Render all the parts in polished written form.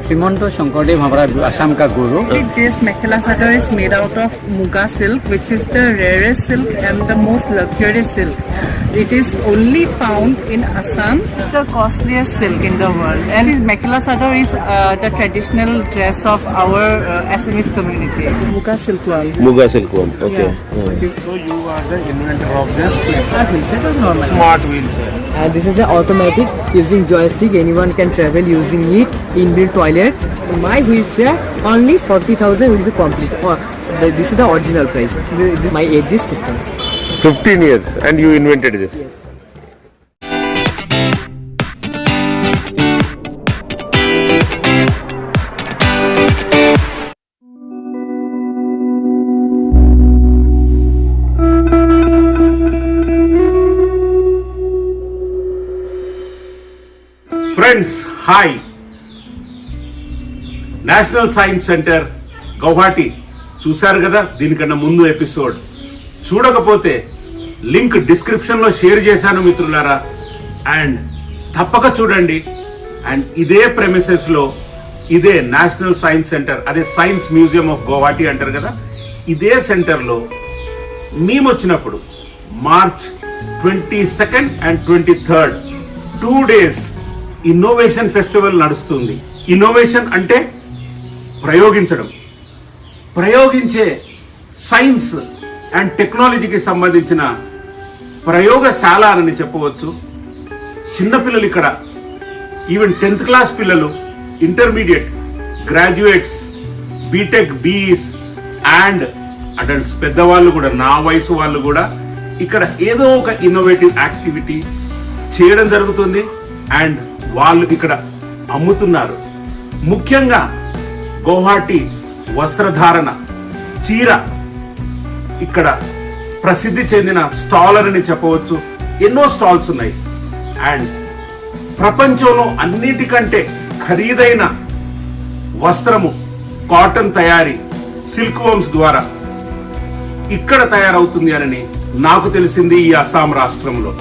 Srimanto Shankardev, हमारा Assam का गुरु. This mekhela sadar is made out of muga silk, which is the rarest silk and the most luxurious silk. It is only found in Assam. It's the costliest silk in the world. And this mekhela sadar is the traditional dress of our Assamese community. Muga silkworm. Muga silkworm. Okay. Yeah. So you are the inventor of this Our wheelchair is normal. smart wheelchair. And this is an automatic using joystick. Anyone can travel using it. Inbuilt toilet. My wheelchair only 40,000 will be complete. This is the original price. My age is 15. 15 years and you invented this. Yes. Friends hi, national science centre Guwahati చూశారు కదా. దీనికన్నా ముందు episode చూడకపోతే link description లో share చేశాను మిత్రులారా, and తప్పక చూడండి. అండ్ ఇదే ప్రెమిసెస్ లో ఇదే నేషనల్ సైన్స్ సెంటర్, అదే సైన్స్ మ్యూజియం ఆఫ్ గౌహాటి అంటారు కదా, ఇదే సెంటర్ లో మేము వచ్చినప్పుడు March 22nd and 23rd 2 days innovation festival నడుస్తుంది. ఇన్నోవేషన్ అంటే ప్రయోగించడం, ప్రయోగించే సైన్స్ అండ్ టెక్నాలజీకి సంబంధించిన ప్రయోగశాల అని చెప్పవచ్చు. చిన్నపిల్లలు ఇక్కడ, ఈవెన్ 10th క్లాస్ పిల్లలు, intermediate, graduates, BTech, BEs and adults, పెద్దవాళ్ళు కూడా, నా వయసు వాళ్ళు కూడా ఇక్కడ ఏదో ఒక ఇన్నోవేటివ్ యాక్టివిటీ చేయడం జరుగుతుంది. అండ్ వాళ్ళు ఇక్కడ అమ్ముతున్నారు. ముఖ్యంగా గౌహాటి వస్త్రధారణ, చీర ఇక్కడ ప్రసిద్ధి చెందిన స్టాలర్ అని చెప్పవచ్చు. ఎన్నో స్టాల్స్ ఉన్నాయి. అండ్ ప్రపంచంలో అన్నిటికంటే ఖరీదైన వస్త్రము కాటన్ తయారీ సిల్క్ వర్మ్స్ ద్వారా ఇక్కడ తయారవుతుంది అని నాకు తెలిసింది ఈ అస్సాం రాష్ట్రంలో.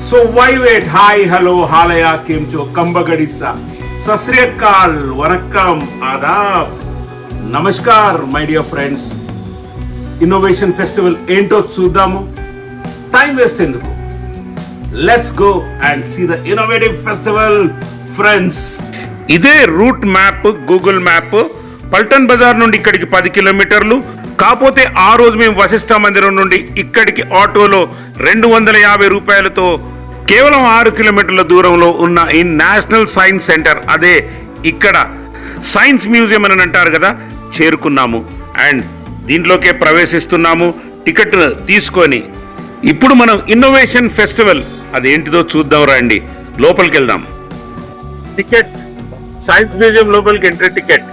So why wait, hi, hello, హాలయా, కేంచో, కంబగడిసా, సస్రేకాల్, వనక్కం, ఆదాబ్, నమస్కార్ my dear friends. Innovation festival ఏంటో చూద్దాము. టైం వేస్ట్ ఎందుకు, let's go and see the innovative festival friends. ఇదే route map, Google map. Paltan Bazaar నుండి ఇక్కడికి 10 కిలోమీటర్లు. కాకపోతే ఆ రోజు మేము వశిష్ఠ మందిరం నుండి ఇక్కడికి ఆటోలో 250 రూపాయలతో కేవలం 6 కిలోమీటర్ల దూరంలో ఉన్న ఈ నేషనల్ సైన్స్ సెంటర్, అదే ఇక్కడ సైన్స్ మ్యూజియం అని అంటారు కదా, చేరుకున్నాము. అండ్ దీంట్లోకే ప్రవేశిస్తున్నాము టికెట్ తీసుకొని. ఇప్పుడు మనం ఇన్నోవేషన్ ఫెస్టివల్ అదేంటిదో చూద్దాం రండి, లోపలికి వెళ్దాం. టికెట్, సైన్స్ మ్యూజియం లోపలికి entry ticket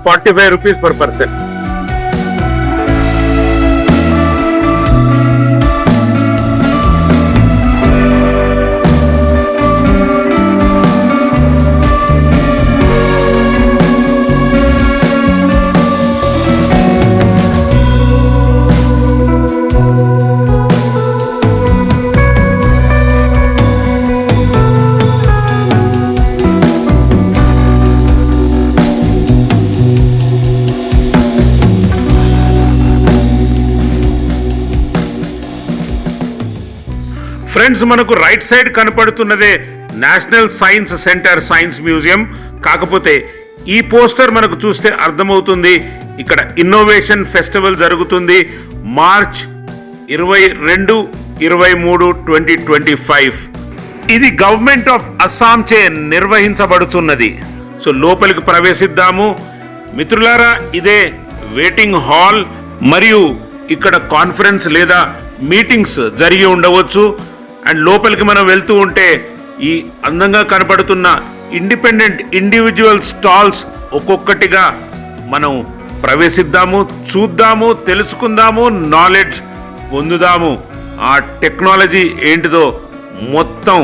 45 rupees per person. Friends, మనకు రైట్ సైడ్ కనపడుతున్నదే national science centre, science museum. కాకపోతే ఈ పోస్టర్ మనకు చూస్తే అర్థమవుతుంది ఇక్కడ ఇన్నోవేషన్ ఫెస్టివల్ జరుగుతుంది మార్చ్ 22, 23, 2025. ఇది గవర్నమెంట్ ఆఫ్ అస్సాం చే నిర్వహించబడుతున్నది. సో లోపలికి ప్రవేశిద్దాము మిత్రులారా. ఇదే వెయిటింగ్ హాల్, మరియు ఇక్కడ కాన్ఫరెన్స్ లేదా మీటింగ్స్ జరిగి ఉండవచ్చు. అండ్ లోపలికి మనం వెళ్తూ ఉంటే ఈ అందంగా కనపడుతున్న ఇండిపెండెంట్ ఇండివిజువల్ స్టాల్స్ ఒక్కొక్కటిగా మనం ప్రవేశిద్దాము, చూద్దాము, తెలుసుకుందాము, నాలెడ్జ్ పొందుదాము. ఆ టెక్నాలజీ ఏంటిదో మొత్తం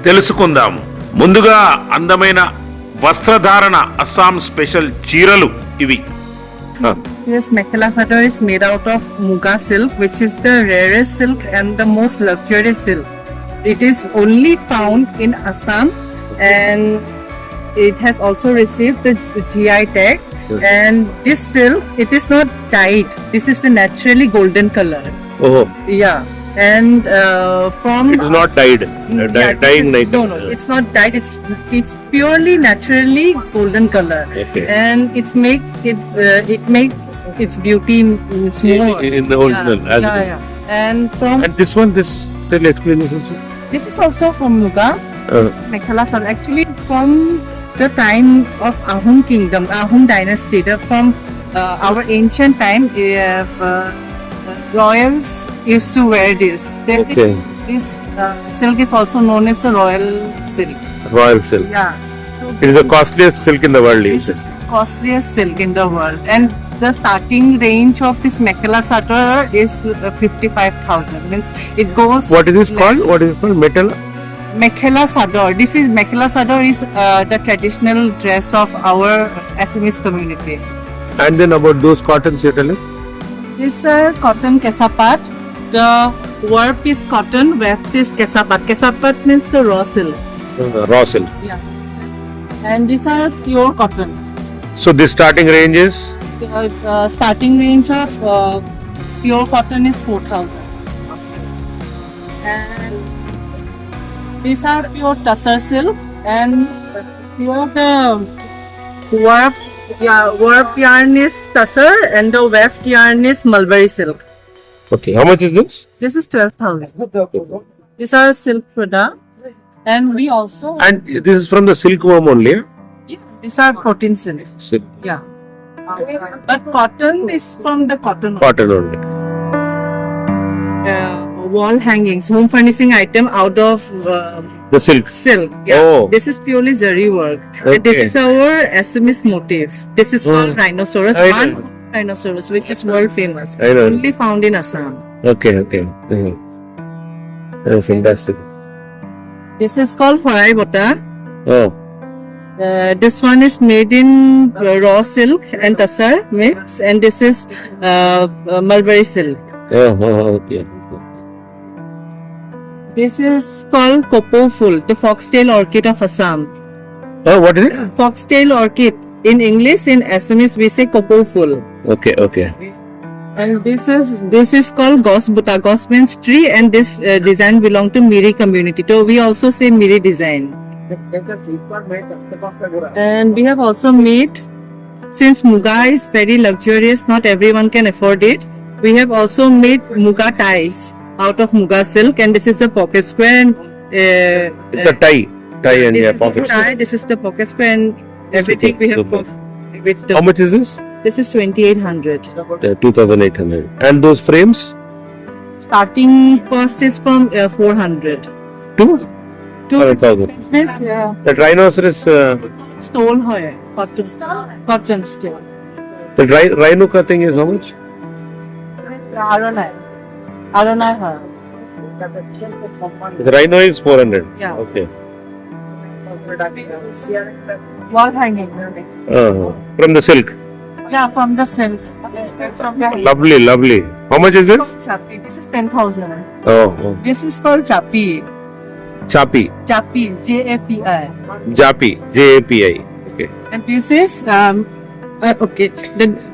తెలుసుకుందాము. ముందుగా అందమైన వస్త్రధారణ, అస్సాం స్పెషల్ చీరలు ఇవి. Yes, mekhela sadar is made out of muga silk, which is the rarest silk and the most luxurious silk. It is only found in Assam, and it has also received the GI tag. And this silk, it is not dyed. This is the naturally golden color. Oh, Yeah. And from it is not dyed. Dyeing like no, it's not dyed. It's purely naturally golden color. Okay. And it makes its beauty it's more in the original. Yeah. And from And this one, this tell explain this also. this is also from Muga. Uh, Mekhela Sarong. Actually, from the time of Ahom Kingdom, Ahom Dynasty, from our ancient time, royals used to wear this. Okay. This silk is also known as the royal silk. Royal silk. Yeah. It is the costliest silk in the world. you This say. is the costliest silk in the world, and the starting range of this Mekhela Sarong is 55,000. Means it goes. What is this less. called? What is it called? Metal? Mekhela Sador. This is Mekhela Sador is the traditional dress of our Assamese community. And then about those cottons you're telling? This cotton kesapat. The warp is cotton, weft is kesapat. Kesapat means the raw silk. Raw silk. Yeah. And these are pure cotton. So this starting range is? The starting range of pure cotton is 4,000. And these are pure tussar silk and pure the warp. Yeah, warp yarn is tussar and the weft yarn is mulberry silk. Okay. How much is this? This is 12,000. These are silk product, and we also And this is from the silkworm only? Yeah? these are protein silk. Silk. Yeah, but cotton is from the cotton. Cotton only. Wall hangings, home furnishing item out of The silk. silk. Yeah, Oh. this is purely zari work. And this Okay. is our Assamese motif. This is called rhinoceros. I One know. rhinoceros, which is world famous. I know. Only found in Assam. Okay, okay. Oh, fantastic. This is called Horai Bota. Oh, This one is made in raw silk and tussar mix, and this is mulberry silk. okay. This is called Kopo Full, the foxtail orchid of Assam. Oh, what is it? Foxtail orchid. In English, in Assamese, we say Kopo Full. Okay, okay. And this is called Gos Buta. Gos means tree, and this design belong to Miri community. So we also say Miri design. And we have also made, since Muga is very luxurious, not everyone can afford it. We have also made Muga ties out of Muga silk, and this is the pocket square. And It's a tie. Tie and this yeah, is the pocket. tie. This is the pocket square, and everything we have Super. put with. How much is this? This is 2,800. 2,800. And those frames? Starting cost is from 400. Two? Two 1,000. means yeah. That rhinoceros, Stole है cotton stole. the rhino ka thing is how much? Aronai है. The rhino is 400. Yeah. Okay. Wall hanging. From the silk. Yeah, from the silk. From the Lovely, lovely. How much is this? chapi. This is 10,000. Oh. This is called chapi. Chapi. Chapi, J-A-P-I. Japi. Japi. Okay. And this is okay.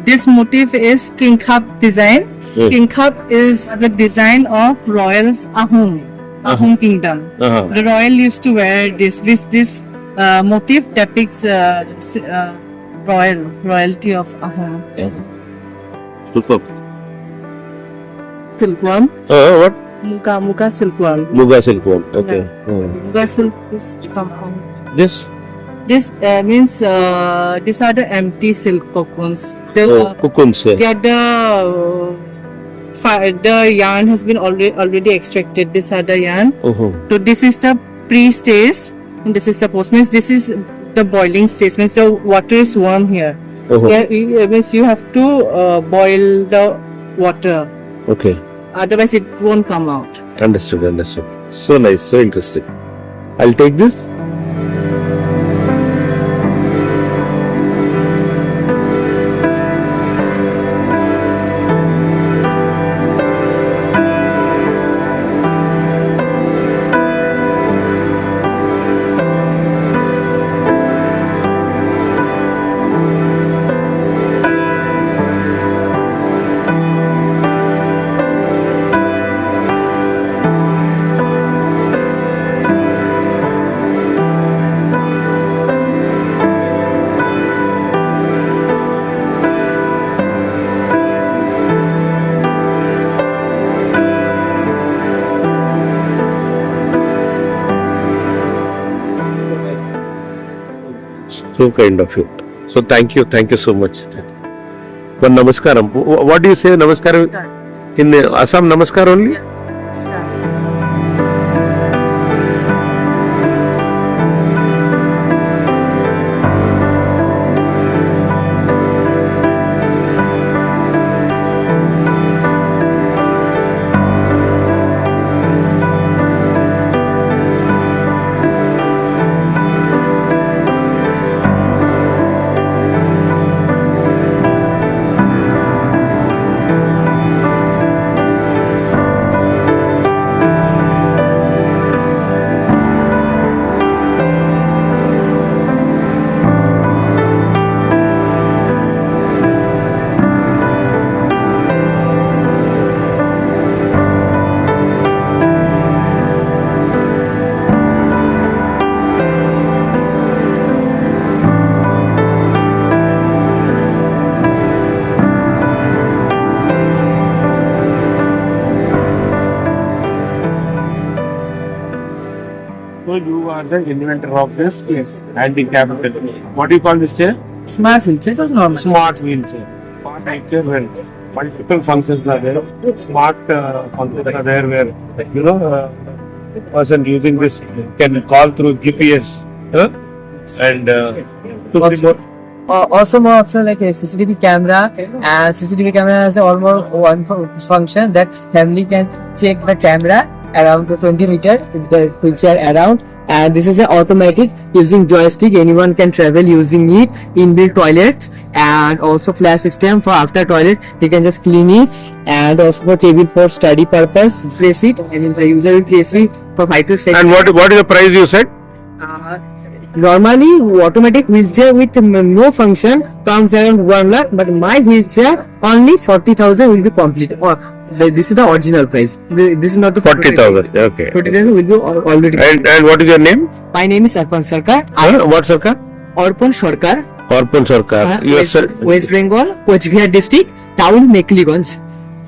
This motif is King Khap design. Yes. King Khap is the design of royals Ahom Kingdom. Uh-huh. The royal used to wear this. This motif depicts royalty of Ahom. Superb. Silkworm, What? Muga silkworm. Muga silkworm. Okay. Muga silk is come from. This? This means these are the empty silk cocoons. The Cocoons. they are the yarn has been already extracted. These are the yarn. Uh-huh. So this is the pre-stage and this is the post. Means this is the boiling stage. Means the water is warm here. Uh-huh. Means you have to boil the water. Okay. Otherwise it won't come out. Understood. So nice, so interesting. I'll take this. So kind of you. So thank you so much. But namaskaram. What do you say namaskaram? In Assam, namaskar only? So you are the inventor of this anti-capital. What do you call this chair? Smart wheelchair was normal. Smart wheelchair. Smart wheelchair where multiple functions are there. Smart functions are there where person using this can call through GPS and Also more option like a CCTV camera, and CCTV camera has almost one function that family can check the camera around the 20 meter the wheelchair around, and this is an automatic using joystick. Anyone can travel using it. Inbuilt toilets and also flash system for after toilet. You can just clean it, and also for table for study purpose. Press it, and the user will press it for 5 to 6. And what is the price you said? Normally, automatic wheelchair with no function comes around 1 lakh, but my wheelchair only 40,000 will be complete. This is the original price. This is not the 40,000. Okay. 40,000 will be already. And what is your name? My name is Arpan Sarkar. What Sarkar? Arpan Sarkar. Arpan Sarkar. You are West Bengal, Kochbihar district, town Mekliganj.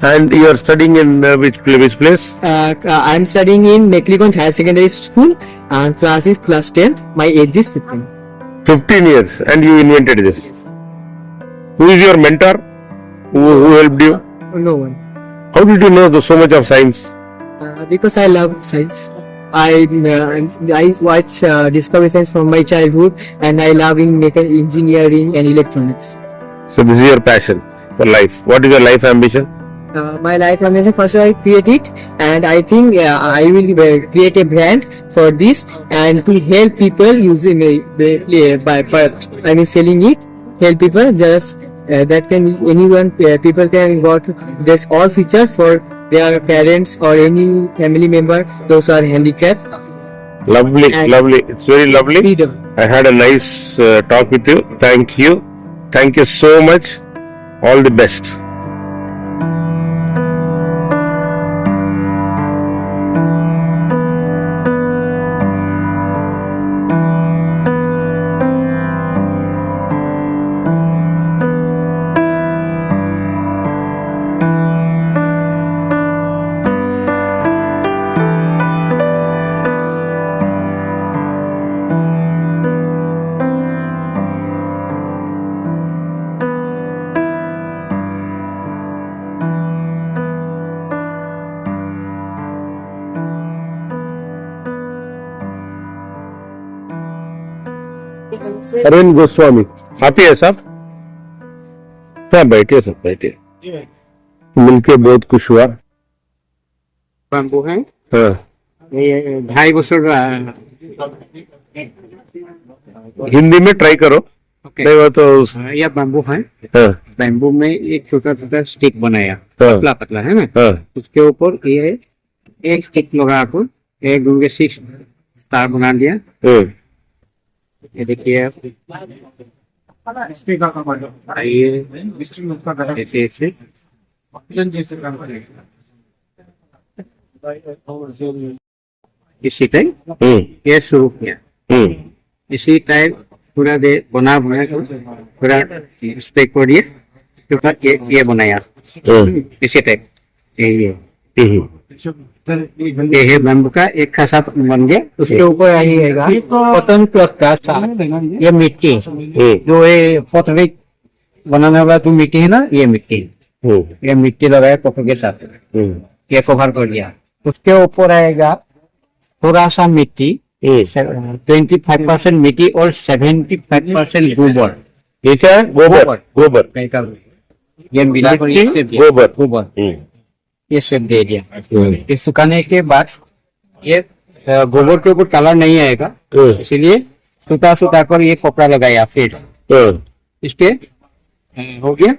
and you are studying in which place? I am studying in Mekliganj Higher Secondary School, and class is class 10th. My age is 15. 15 years, and you invented this. Who is your mentor? Who helped you? No one. How did you know so much of science? Because I love science. I watch Discovery Science from my childhood, and I love in engineering and electronics. So this is your passion for life. What is your life ambition? My life ambition, first I create it, and I think I will create a brand for this and to help people using selling it. Help people just that can anyone people can got this all feature for their parents or any family member those are handicapped. Lovely, And lovely. It's very lovely. Freedom. I had a nice talk with you. Thank you. Thank you so much. All the best. Arvind Goswami, आप ही है साहब? हाँ बैठिए सब, बैठिए। मिलके बहुत खुश हुआ। बैम्बू है हाँ, ये 2.5 বছর हिंदी में ट्राई करो। नहीं वो तो यह बैम्बू है। हाँ, बैम्बू में एक छोटा छोटा स्टिक बनाया, हाँ। पतला पतला है ना, हाँ, उसके ऊपर ये एक स्टिक लगा कर एक दूर के 6 स्टार बना दिया। हाँ। ये देखिए ये ऐसे इसी टाइप ये शुरू किया। इसी टाइप पूरा दे बना पूरा स्पेक कर दिए, तो ये बनाया इसी टाइप ये ये है बैम्बू का एक खासा बन गया, उसके ऊपर आइएगा कॉटन क्लॉथ का साथ, ये मिट्टी जो ये पोटरी बनाने वाला जो मिट्टी है ना, ये मिट्टी, ये मिट्टी लगाया कपड़े के साथ, ये कवर कर दिया। उसके ऊपर आएगा थोड़ा सा मिट्टी, 25% मिट्टी और 75% गोबर। ये क्या है? गोबर। गोबर। ये मिला कर ये shape दिया। गोबर ये शेप दे दिया। ये सुखाने के बाद ये गोबर के ऊपर कलर नहीं आएगा, इसलिए सुता कर ये कपड़ा लगाया। फिर इसके हो गया,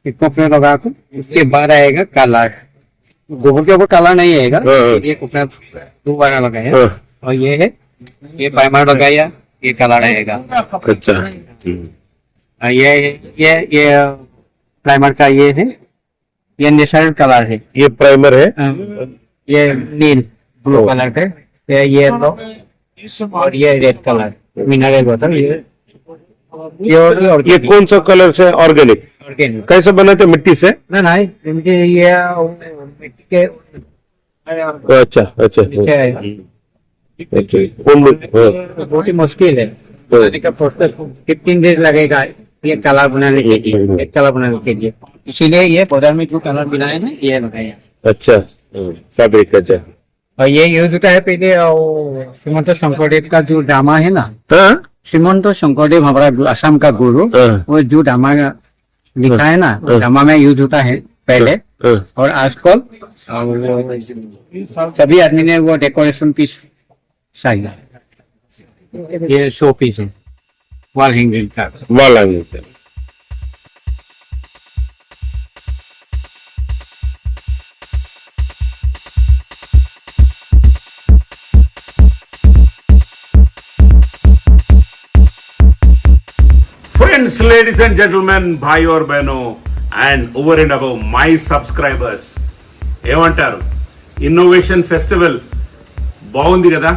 कपड़ा लगा कर उसके बाद आएगा कलर। गोबर के ऊपर कलर नहीं आएगा, ये कपड़ा दोबारा लगाया और ये है, ये प्राइमर लगाया, ये कलर आएगा। अच्छा। ये प्राइमर का ये है, ये नेचुरल कलर है। ये प्राइमर है। ये नील ब्लू कलर का, ये येलो और ये रेड कलर मिनरल वाटर। ये कौन सा कलर से? ऑर्गेनिक। ऑर्गेनिक कैसे बनाते? मिट्टी से? ना ये मिट्टी के अच्छा अच्छा नीचे आएगा। बहुत ही मुश्किल है बनाने का प्रोसेस, 15 डेज लगेगा ये कलर बनाने के लिए, एक कलर बनाने के लिए। इसीलिए ये बाजार में जो कलर मिला है ना, ये लगाया। अच्छा, फैब्रिक। अच्छा, और ये यूज होता है पहले श्रीमंत शंकरदेव का जो ड्रामा है ना, श्रीमंत शंकरदेव हमारा असम का गुरु, वो जो ड्रामा लिखा है ना, ड्रामा में यूज होता है पहले। और आजकल सभी आदमी ने वो डेकोरेशन पीस चाहिए, ये शो पीस है, वॉल हैंगिंग का। Wall hanging. Friends, ladies and gentlemen, भाई और बहनों, and over and above my subscribers, ఏమంటారు? ఇన్నోవేషన్ ఫెస్టివల్ బాగుంది కదా.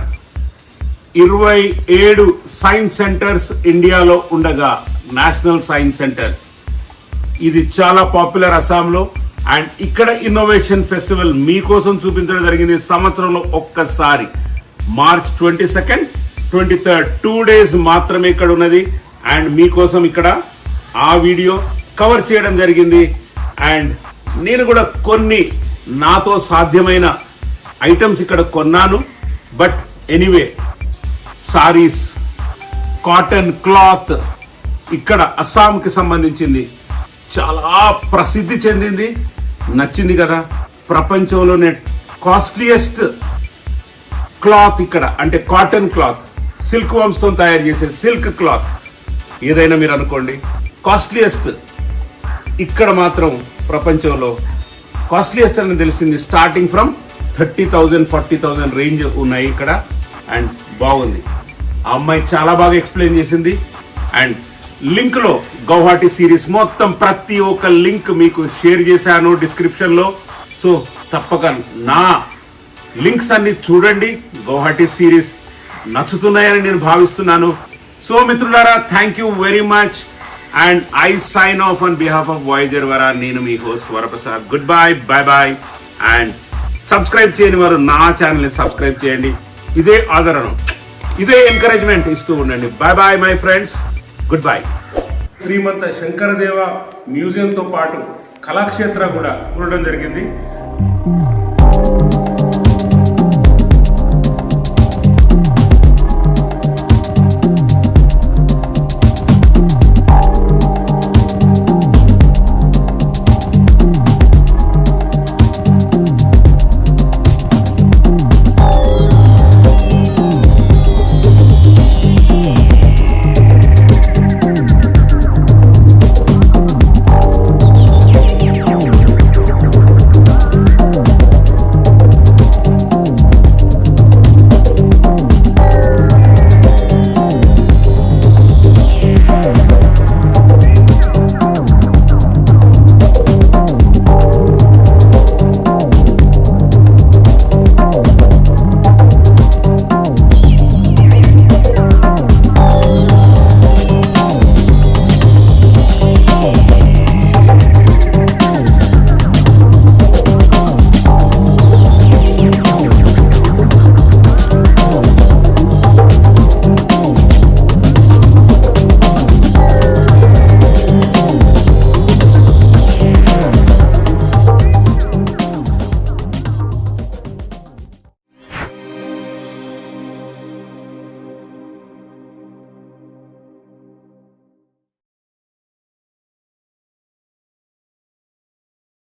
27 సైన్స్ సెంటర్స్ ఇండియాలో ఉండగా, నేషనల్ సైన్స్ సెంటర్స్, ఇది చాలా పాపులర్ అస్సాంలో. అండ్ ఇక్కడ ఇన్నోవేషన్ ఫెస్టివల్ మీకోసం చూపించడం జరిగింది సంవత్సరంలో ఒక్కసారి. మార్చ్ 22nd, 23rd 2 days మాత్రమే ఇక్కడ ఉన్నది. అండ్ మీకోసం ఇక్కడ ఆ వీడియో కవర్ చేయడం జరిగింది. అండ్ నేను కూడా కొన్ని నాతో సాధ్యమైన ఐటమ్స్ ఇక్కడ కొన్నాను. But anyway, saris, cotton cloth ఇక్కడ అస్సాంకి సంబంధించింది చాలా ప్రసిద్ధి చెందింది. నచ్చింది కదా. ప్రపంచంలోనే కాస్ట్లీయెస్ట్ క్లాత్ ఇక్కడ, అంటే కాటన్ క్లాత్, సిల్క్ వామ్స్ తో తయారు చేసే సిల్క్ క్లాత్ ఏదైనా మీరు అనుకోండి, కాస్ట్లీయెస్ట్ ఇక్కడ మాత్రం ప్రపంచంలో కాస్ట్లీయెస్ట్ అని తెలిసింది. స్టార్టింగ్ ఫ్రమ్ 30,000 40,000 రేంజ్ ఉన్నాయి ఇక్కడ. అండ్ బాగుంది. ఆ అమ్మాయి చాలా బాగా ఎక్స్ప్లెయిన్ చేసింది. అండ్ లింక్ లో గౌహాటి సిరీస్ మొత్తం ప్రతి ఒక్క లింక్ మీకు షేర్ చేశాను డిస్క్రిప్షన్ లో. సో తప్పక నా లింక్స్ అన్ని చూడండి. గౌహాటి సిరీస్ నచ్చుతున్నాయని నేను భావిస్తున్నాను. సో మిత్రులారా, thank you very much. And I sign off on behalf of వాయిజర్ వరా. నేను మీ host Varaprasad. Good bye, bye bye. And subscribe చేయని వారు నా ఛానల్ ని సబ్స్క్రైబ్ చేయండి. ఇదే ఆదరణ, ఇదే ఎంకరేజ్మెంట్ ఇస్తూ ఉండండి. Bye bye my friends, good bye. Srimanta Sankaradeva మ్యూజియంతో పాటు కళాక్షేత్ర కూడా ఉండడం జరిగింది.